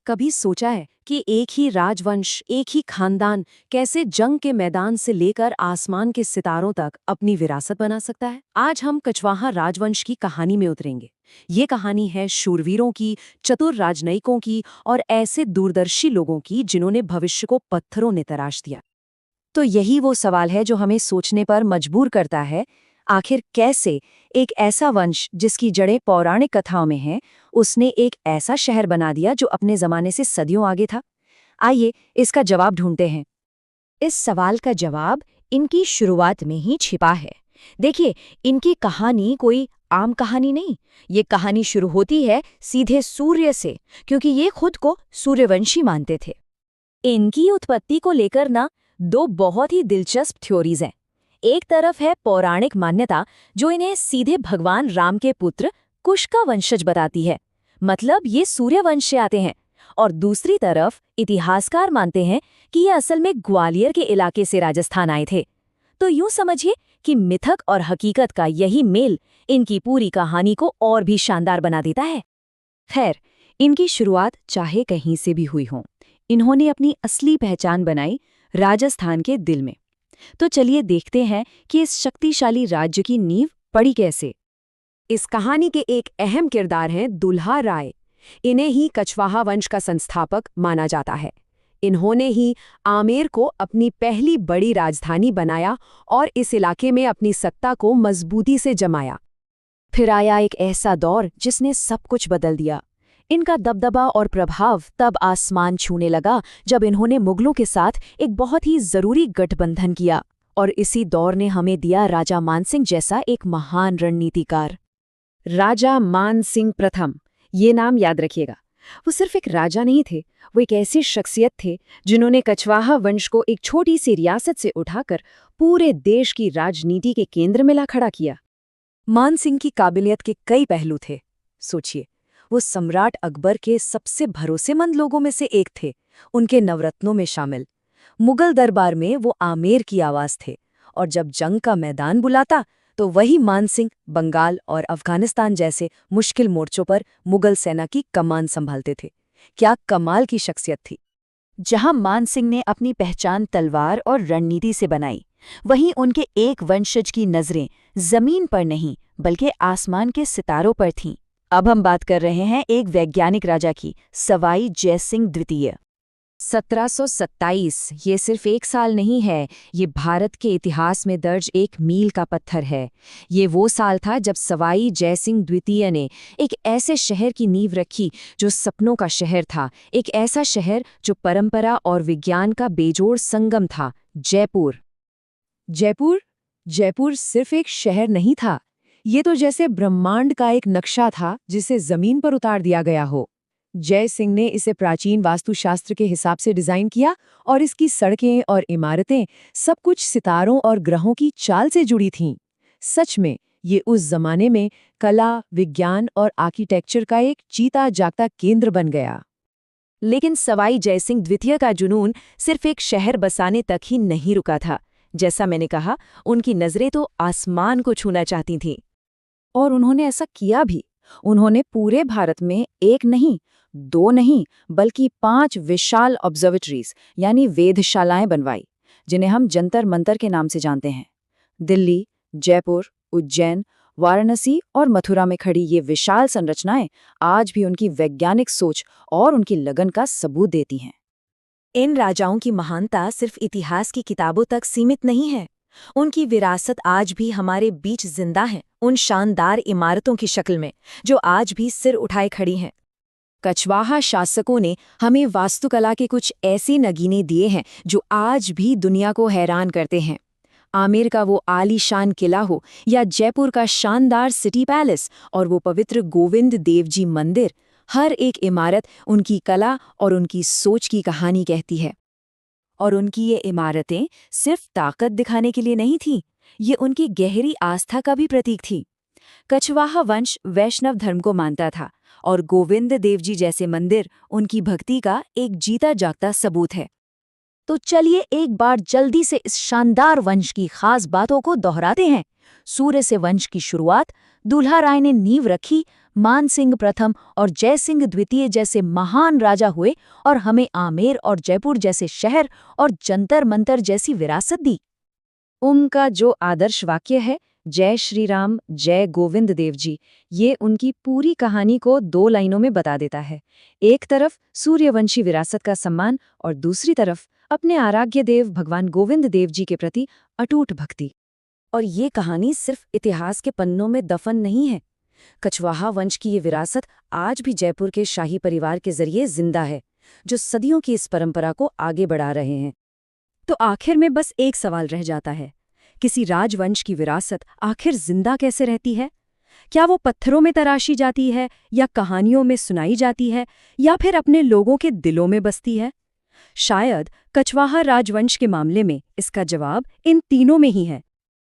कभी सोचा है कि एक ही राजवंश, एक ही खानदान कैसे जंग के मैदान से लेकर आसमान के सितारों तक अपनी विरासत बना सकता है? आज हम कछवाहा राजवंश की कहानी में उतरेंगे। ये कहानी है शूरवीरों की, चतुर राजनयिकों की और ऐसे दूरदर्शी लोगों की जिन्होंने भविष्य को पत्थरों ने तराश दिया। तो यही वो सवाल है जो हमें सोचने पर मजबूर करता है, आखिर कैसे एक ऐसा वंश जिसकी जड़ें पौराणिक कथाओं में हैं, उसने एक ऐसा शहर बना दिया जो अपने जमाने से सदियों आगे था। आइए इसका जवाब ढूंढते हैं। इस सवाल का जवाब इनकी शुरुआत में ही छिपा है। देखिए, इनकी कहानी कोई आम कहानी नहीं। ये कहानी शुरू होती है सीधे सूर्य से, क्योंकि ये खुद को सूर्यवंशी मानते थे। इनकी उत्पत्ति को लेकर ना दो बहुत ही दिलचस्प थ्योरीज हैं। एक तरफ है पौराणिक मान्यता जो इन्हें सीधे भगवान राम के पुत्र कुश का वंशज बताती है, मतलब ये सूर्यवंश से आते हैं। और दूसरी तरफ इतिहासकार मानते हैं कि ये असल में ग्वालियर के इलाके से राजस्थान आए थे। तो यूं समझिए कि मिथक और हकीकत का यही मेल इनकी पूरी कहानी को और भी शानदार बना देता है। खैर, इनकी शुरुआत चाहे कहीं से भी हुई हो, इन्होंने अपनी असली पहचान बनाई राजस्थान के दिल में। तो चलिए देखते हैं कि इस शक्तिशाली राज्य की नींव पड़ी कैसे। इस कहानी के एक अहम किरदार हैं दुल्हा राय। इन्हें ही कछवाहा वंश का संस्थापक माना जाता है। इन्होंने ही आमेर को अपनी पहली बड़ी राजधानी बनाया और इस इलाके में अपनी सत्ता को मजबूती से जमाया। फिर आया एक ऐसा दौर जिसने सब कुछ बदल दिया। इनका दबदबा और प्रभाव तब आसमान छूने लगा जब इन्होंने मुगलों के साथ एक बहुत ही जरूरी गठबंधन किया। और इसी दौर ने हमें दिया राजा मानसिंह जैसा एक महान रणनीतिकार। राजा मानसिंह प्रथम, ये नाम याद रखिएगा। वो सिर्फ एक राजा नहीं थे, वो एक ऐसी शख्सियत थे जिन्होंने कछवाहा वंश को एक छोटी सी रियासत से उठाकर पूरे देश की राजनीति के केंद्र में ला खड़ा किया। मानसिंह की काबिलियत के कई पहलू थे। सोचिए, वो सम्राट अकबर के सबसे भरोसेमंद लोगों में से एक थे, उनके नवरत्नों में शामिल। मुगल दरबार में वो आमेर की आवाज थे, और जब जंग का मैदान बुलाता तो वही मानसिंह बंगाल और अफगानिस्तान जैसे मुश्किल मोर्चों पर मुगल सेना की कमान संभालते थे। क्या कमाल की शख्सियत थी। जहां मानसिंह ने अपनी पहचान तलवार और रणनीति से बनाई, वहीं उनके एक वंशज की नजरें जमीन पर नहीं बल्कि आसमान के सितारों पर थीं। अब हम बात कर रहे हैं एक वैज्ञानिक राजा की, सवाई जयसिंह द्वितीय। 1727, ये सिर्फ एक साल नहीं है, ये भारत के इतिहास में दर्ज एक मील का पत्थर है। ये वो साल था जब सवाई जयसिंह द्वितीय ने एक ऐसे शहर की नींव रखी जो सपनों का शहर था, एक ऐसा शहर जो परंपरा और विज्ञान का बेजोड़ संगम था, जयपुर। जयपुर जयपुर सिर्फ एक शहर नहीं था, ये तो जैसे ब्रह्मांड का एक नक्शा था जिसे जमीन पर उतार दिया गया हो। जय सिंह ने इसे प्राचीन वास्तुशास्त्र के हिसाब से डिजाइन किया और इसकी सड़कें और इमारतें सब कुछ सितारों और ग्रहों की चाल से जुड़ी थीं। सच में ये उस जमाने में कला, विज्ञान और आर्किटेक्चर का एक जीता जागता केंद्र बन गया। लेकिन सवाई जयसिंह द्वितीय का जुनून सिर्फ एक शहर बसाने तक ही नहीं रुका था। जैसा मैंने कहा, उनकी नजरें तो आसमान को छूना चाहती थीं। और उन्होंने ऐसा किया भी। उन्होंने पूरे भारत में एक नहीं, दो नहीं, बल्कि 5 विशाल ऑब्जर्वेटरीज यानी वेधशालाएं बनवाई, जिन्हें हम जंतर मंतर के नाम से जानते हैं। दिल्ली, जयपुर, उज्जैन, वाराणसी और मथुरा में खड़ी ये विशाल संरचनाएं आज भी उनकी वैज्ञानिक सोच और उनकी लगन का सबूत देती हैं। इन राजाओं की महानता सिर्फ इतिहास की किताबों तक सीमित नहीं है। उनकी विरासत आज भी हमारे बीच जिंदा है, उन शानदार इमारतों की शक्ल में जो आज भी सिर उठाए खड़ी हैं। कछवाहा शासकों ने हमें वास्तुकला के कुछ ऐसे नगीने दिए हैं जो आज भी दुनिया को हैरान करते हैं। आमेर का वो आलीशान किला हो या जयपुर का शानदार सिटी पैलेस और वो पवित्र गोविंद देवजी मंदिर, हर एक इमारत उनकी कला और उनकी सोच की कहानी कहती है। और उनकी ये इमारतें सिर्फ ताकत दिखाने के लिए नहीं थीं, ये उनकी गहरी आस्था का भी प्रतीक थी। कछवाहा वंश वैष्णव धर्म को मानता था और गोविंद देवजी जैसे मंदिर उनकी भक्ति का एक जीता जागता सबूत है। तो चलिए एक बार जल्दी से इस शानदार वंश की खास बातों को दोहराते हैं। सूर्य से वंश की शुरुआत, दूल्हा राय ने नींव रखी, मान सिंह प्रथम और जय सिंह द्वितीय जैसे महान राजा हुए और हमें आमेर और जयपुर जैसे शहर और जंतर मंतर जैसी विरासत दी। उनका जो आदर्श वाक्य है, जय श्री राम जय गोविंद देव जी, ये उनकी पूरी कहानी को 2 लाइनों में बता देता है। एक तरफ सूर्यवंशी विरासत का सम्मान और दूसरी तरफ अपने आराध्य देव भगवान गोविंद देव जी के प्रति अटूट भक्ति। और ये कहानी सिर्फ इतिहास के पन्नों में दफन नहीं है। कछवाहा वंश की ये विरासत आज भी जयपुर के शाही परिवार के जरिए जिंदा है, जो सदियों की इस परंपरा को आगे बढ़ा रहे हैं। तो आखिर में बस एक सवाल रह जाता है, किसी राजवंश की विरासत आखिर जिंदा कैसे रहती है? क्या वो पत्थरों में तराशी जाती है, या कहानियों में सुनाई जाती है, या फिर अपने लोगों के दिलों में बसती है? शायद कछवाहा राजवंश के मामले में इसका जवाब इन तीनों में ही है।